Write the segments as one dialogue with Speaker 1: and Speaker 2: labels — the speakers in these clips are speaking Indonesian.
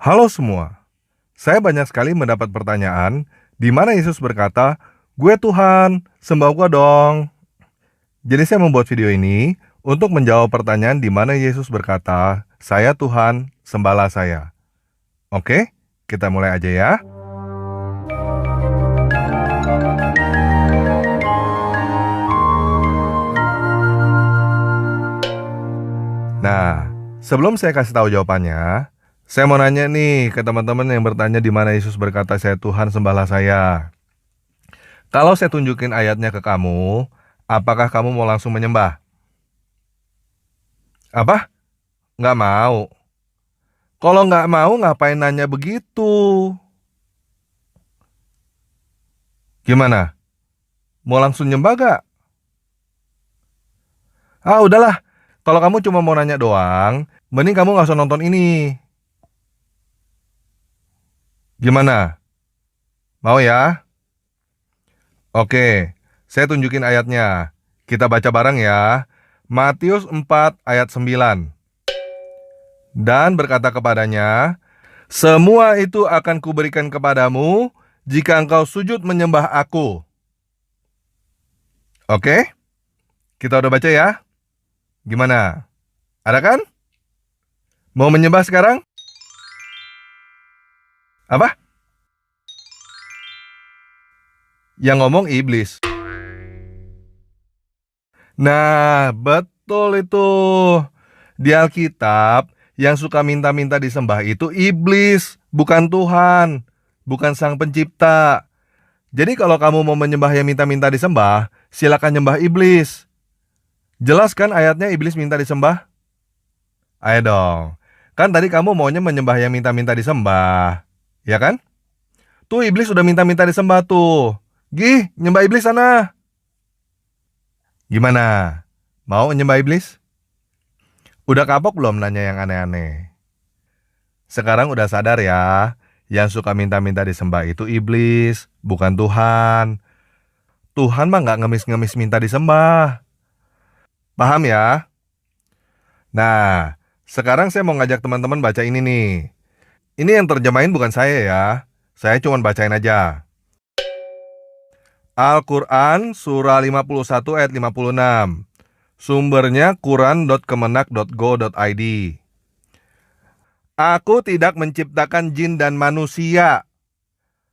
Speaker 1: Halo semua, saya banyak sekali mendapat pertanyaan di mana Yesus berkata, "Gue Tuhan, sembah gue dong." Jadi saya membuat video ini untuk menjawab pertanyaan di mana Yesus berkata, "Saya Tuhan, sembahlah saya." Oke, kita mulai aja ya. Nah, sebelum saya kasih tahu jawabannya, saya mau nanya nih ke teman-teman yang bertanya di mana Yesus berkata, "Saya Tuhan, sembahlah saya." Kalau saya tunjukin ayatnya ke kamu, apakah kamu mau langsung menyembah? Apa? Nggak mau? Kalau nggak mau, ngapain nanya begitu? Gimana? Mau langsung nyembah gak? Ah, udahlah. Kalau kamu cuma mau nanya doang, mending kamu nggak usah nonton ini. Gimana? Mau ya? Oke, saya tunjukin ayatnya. Kita baca bareng ya. Matius 4 ayat 9. Dan berkata kepadanya, "Semua itu akan kuberikan kepadamu jika engkau sujud menyembah aku." Oke, kita udah baca ya. Gimana? Ada kan? Mau menyembah sekarang? Apa? Yang ngomong iblis. Nah, betul itu. Di Alkitab, yang suka minta-minta disembah itu iblis, bukan Tuhan, bukan Sang Pencipta. Jadi kalau kamu mau menyembah yang minta-minta disembah, silakan nyembah iblis. Jelas kan ayatnya iblis minta disembah? Ayo dong. Kan tadi kamu maunya menyembah yang minta-minta disembah. Ya kan? Tuh iblis udah minta-minta disembah tuh. Gih, nyembah iblis sana. Gimana? Mau nyembah iblis? Udah kapok belum nanya yang aneh-aneh? Sekarang udah sadar ya, yang suka minta-minta disembah itu iblis, bukan Tuhan. Tuhan mah nggak ngemis-ngemis minta disembah. Paham ya? Nah, sekarang saya mau ngajak teman-teman baca ini nih. Ini yang terjemahin bukan saya ya. Saya cuma bacain aja. Al-Quran Surah 51 ayat 56. Sumbernya quran.kemenak.go.id. Aku tidak menciptakan jin dan manusia,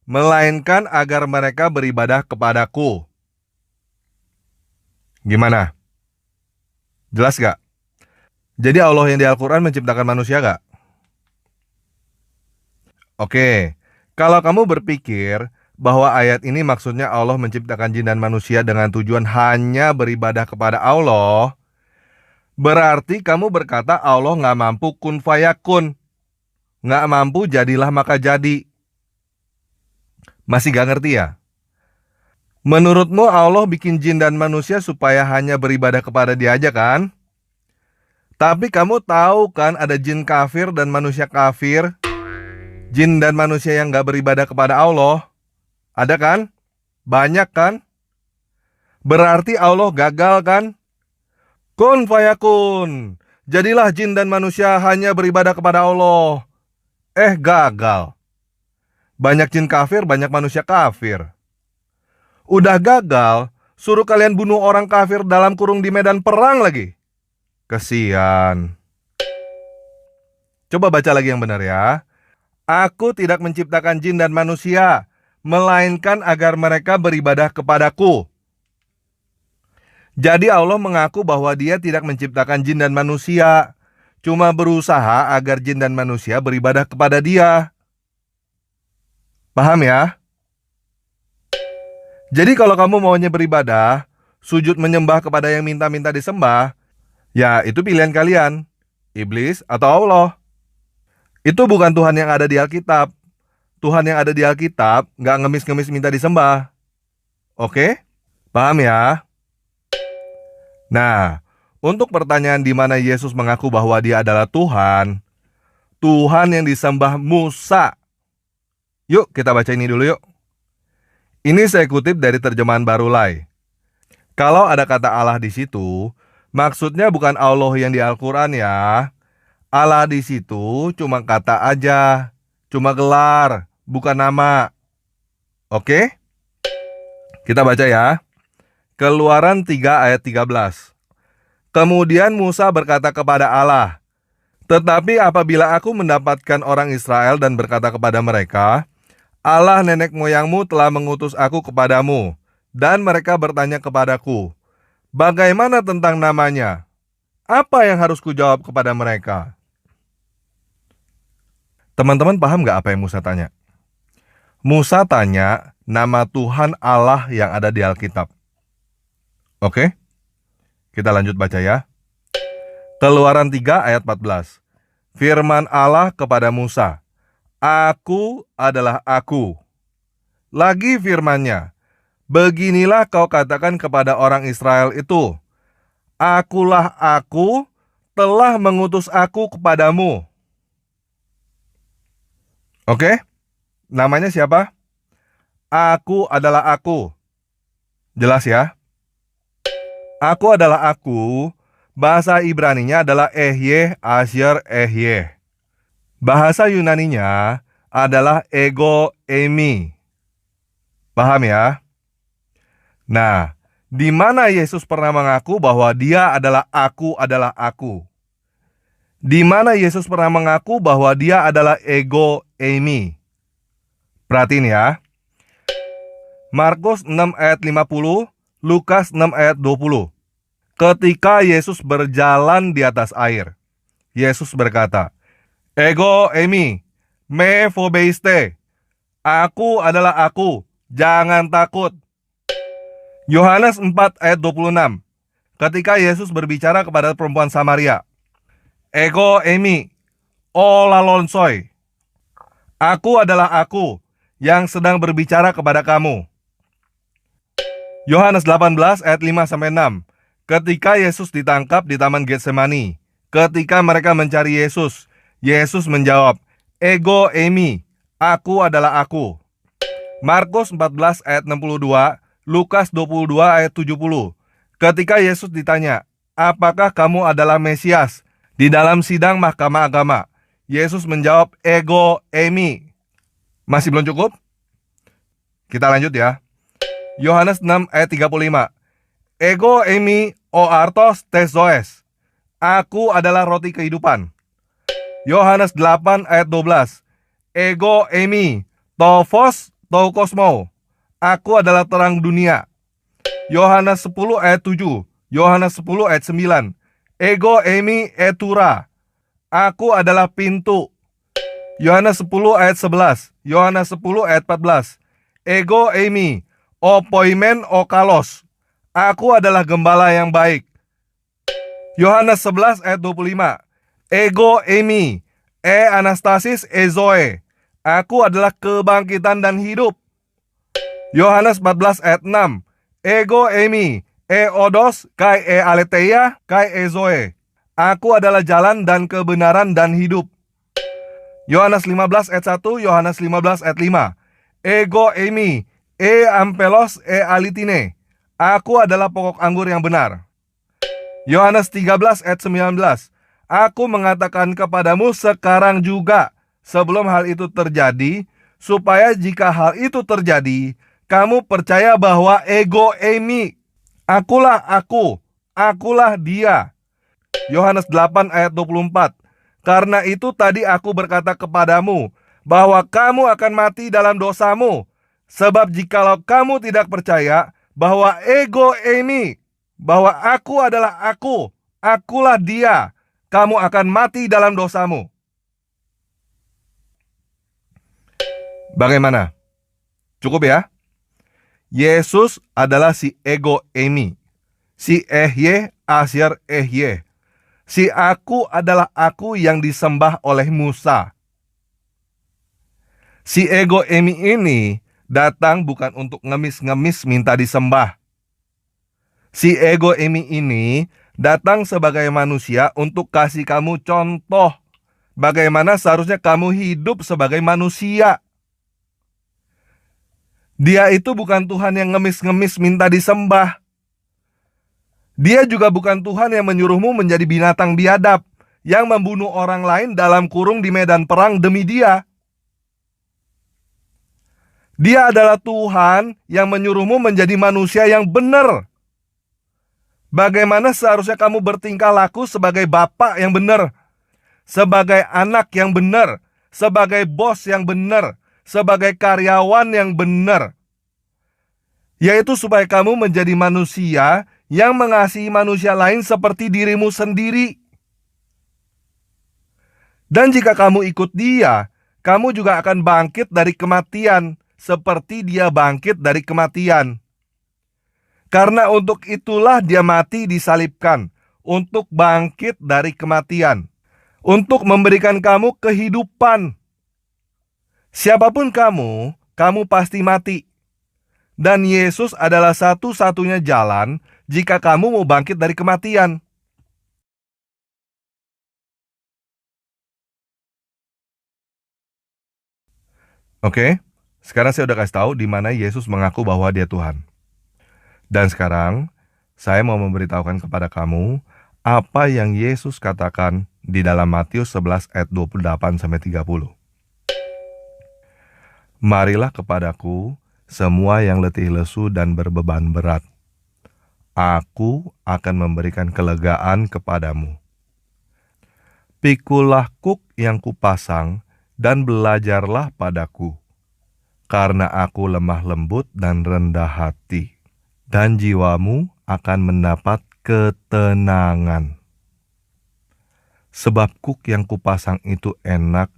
Speaker 1: melainkan agar mereka beribadah kepadaku. Gimana? Jelas gak? Jadi Allah yang di Al-Quran menciptakan manusia gak? Oke, kalau kamu berpikir bahwa ayat ini maksudnya Allah menciptakan jin dan manusia dengan tujuan hanya beribadah kepada Allah, berarti kamu berkata Allah nggak mampu kun fayakun, nggak mampu jadilah maka jadi. Masih gak ngerti ya? Menurutmu Allah bikin jin dan manusia supaya hanya beribadah kepada Dia aja kan? Tapi kamu tahu kan ada jin kafir dan manusia kafir? Jin dan manusia yang gak beribadah kepada Allah. Ada kan? Banyak kan? Berarti Allah gagal kan? Kun fayakun. Jadilah jin dan manusia hanya beribadah kepada Allah. Gagal. Banyak jin kafir, banyak manusia kafir. Udah gagal, suruh kalian bunuh orang kafir dalam kurung di medan perang lagi. Kesian. Coba baca lagi yang benar ya. Aku tidak menciptakan jin dan manusia, melainkan agar mereka beribadah kepadaku. Jadi Allah mengaku bahwa Dia tidak menciptakan jin dan manusia, cuma berusaha agar jin dan manusia beribadah kepada Dia. Paham ya? Jadi kalau kamu maunya beribadah, sujud menyembah kepada yang minta-minta disembah, ya itu pilihan kalian, iblis atau Allah. Itu bukan Tuhan yang ada di Alkitab. Tuhan yang ada di Alkitab nggak ngemis-ngemis minta disembah. Oke? Paham ya? Nah, untuk pertanyaan di mana Yesus mengaku bahwa Dia adalah Tuhan, Tuhan yang disembah Musa. Yuk kita baca ini dulu yuk. Ini saya kutip dari terjemahan Barulai. Kalau ada kata Allah di situ, maksudnya bukan Allah yang di Al-Quran ya. Allah di situ cuma kata aja. cuma gelar, bukan nama. Oke? Kita baca ya. Keluaran 3 ayat 13. Kemudian Musa berkata kepada Allah, "Tetapi apabila aku mendapatkan orang Israel dan berkata kepada mereka, Allah nenek moyangmu telah mengutus aku kepadamu, dan mereka bertanya kepadaku, bagaimana tentang namanya? Apa yang harus kujawab kepada mereka?" Teman-teman paham gak apa yang Musa tanya? Musa tanya nama Tuhan Allah yang ada di Alkitab. Oke? Kita lanjut baca ya. Keluaran 3 ayat 14. Firman Allah kepada Musa, "Aku adalah Aku." Lagi firman-Nya, "Beginilah kau katakan kepada orang Israel itu, Akulah Aku, telah mengutus Aku kepadamu." Oke? Namanya siapa? Aku adalah Aku. Jelas ya? Aku adalah Aku. Bahasa Ibraninya adalah Ehyeh Asher Ehyeh. Bahasa Yunaninya adalah Ego Eimi. Paham ya? Nah, di mana Yesus pernah mengaku bahwa Dia adalah Aku? Di mana Yesus pernah mengaku bahwa Dia adalah Ego Eimi? Perhatiin ya. Markus 6 ayat 50, Lukas 6 ayat 20. Ketika Yesus berjalan di atas air, Yesus berkata, "Ego eimi, me phobeiste." Aku adalah Aku, jangan takut. Yohanes 4 ayat 26. Ketika Yesus berbicara kepada perempuan Samaria, "Ego eimi, o lalonsoi." Aku adalah Aku yang sedang berbicara kepada kamu. Yohanes 18 ayat 5-6. Ketika Yesus ditangkap di Taman Getsemani, ketika mereka mencari Yesus, Yesus menjawab, "Ego eimi, Aku adalah Aku." Markus 14 ayat 62, Lukas 22 ayat 70. Ketika Yesus ditanya, "Apakah kamu adalah Mesias?" di dalam sidang Mahkamah Agama, Yesus menjawab, "Ego eimi." Masih belum cukup? Kita lanjut ya. Yohanes 6 ayat 35. "Ego eimi o artos tes zoes." Aku adalah roti kehidupan. Yohanes 8 ayat 12. "Ego eimi to phos to kosmo." Aku adalah terang dunia. Yohanes 10 ayat 7. Yohanes 10 ayat 9. "Ego eimi etura." Aku adalah pintu. Yohanes 10 ayat 11. Yohanes 10 ayat 14. "Ego eimi o poimen o kalos." Aku adalah gembala yang baik. Yohanes 11 ayat 25. "Ego eimi e anastasis e zoe." Aku adalah kebangkitan dan hidup. Yohanes 14 ayat 6. "Ego eimi e odos kai e aletheia kai e zoe." Aku adalah jalan dan kebenaran dan hidup. Yohanes 15 ayat 1. Yohanes 15 ayat 5. "Ego eimi e ampelos e alitine." Aku adalah pokok anggur yang benar. Yohanes 13 ayat 19. "Aku mengatakan kepadamu sekarang juga, sebelum hal itu terjadi, supaya jika hal itu terjadi, kamu percaya bahwa ego eimi, akulah Aku, akulah Dia." Yohanes 8 ayat 24. "Karena itu tadi aku berkata kepadamu, bahwa kamu akan mati dalam dosamu. Sebab jikalau kamu tidak percaya bahwa ego eimi, bahwa Aku adalah Aku, akulah Dia, kamu akan mati dalam dosamu." Bagaimana? Cukup ya? Yesus adalah si ego eimi, si Ehyeh Asher Ehyeh. Si Aku adalah Aku yang disembah oleh Musa. Si ego eimi ini datang bukan untuk ngemis-ngemis minta disembah. Si ego eimi ini datang sebagai manusia untuk kasih kamu contoh bagaimana seharusnya kamu hidup sebagai manusia. Dia itu bukan Tuhan yang ngemis-ngemis minta disembah. Dia juga bukan Tuhan yang menyuruhmu menjadi binatang biadab yang membunuh orang lain dalam kurung di medan perang demi Dia. Dia adalah Tuhan yang menyuruhmu menjadi manusia yang benar. Bagaimana seharusnya kamu bertingkah laku sebagai bapak yang benar, sebagai anak yang benar, sebagai bos yang benar, sebagai karyawan yang benar. Yaitu supaya kamu menjadi manusia yang mengasihi manusia lain seperti dirimu sendiri. Dan jika kamu ikut Dia, kamu juga akan bangkit dari kematian, seperti Dia bangkit dari kematian. Karena untuk itulah Dia mati disalibkan, untuk bangkit dari kematian, untuk memberikan kamu kehidupan. Siapapun kamu, kamu pasti mati. Dan Yesus adalah satu-satunya jalan jika kamu mau bangkit dari kematian. Oke, sekarang saya udah kasih tahu di mana Yesus mengaku bahwa Dia Tuhan. Dan sekarang saya mau memberitahukan kepada kamu apa yang Yesus katakan di dalam Matius 11 ayat 28-30. Marilah kepadaku semua yang letih lesu dan berbeban berat. Aku akan memberikan kelegaan kepadamu. Pikulah kuk yang kupasang dan belajarlah padaku, karena aku lemah lembut dan rendah hati, dan jiwamu akan mendapat ketenangan. Sebab kuk yang kupasang itu enak,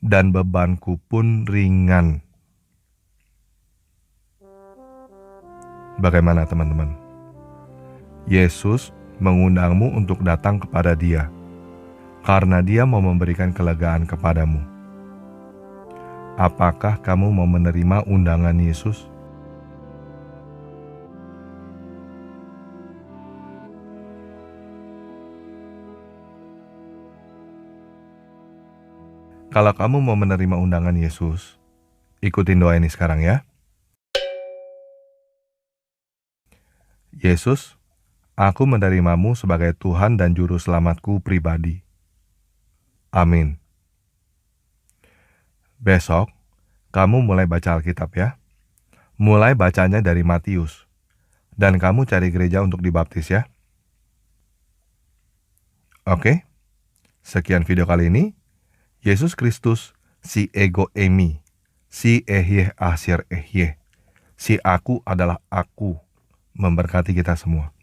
Speaker 1: dan bebanku pun ringan. Bagaimana teman-teman? Yesus mengundangmu untuk datang kepada Dia, karena Dia mau memberikan kelegaan kepadamu. Apakah kamu mau menerima undangan Yesus? Kalau kamu mau menerima undangan Yesus, ikutin doa ini sekarang ya. Yesus, aku menerimamu sebagai Tuhan dan Juru Selamatku pribadi. Amin. Besok, kamu mulai baca Alkitab ya. Mulai bacanya dari Matius. Dan kamu cari gereja untuk dibaptis ya. Oke, sekian video kali ini. Yesus Kristus, si ego emi, si ehye asyir ehye, si aku adalah aku, memberkati kita semua.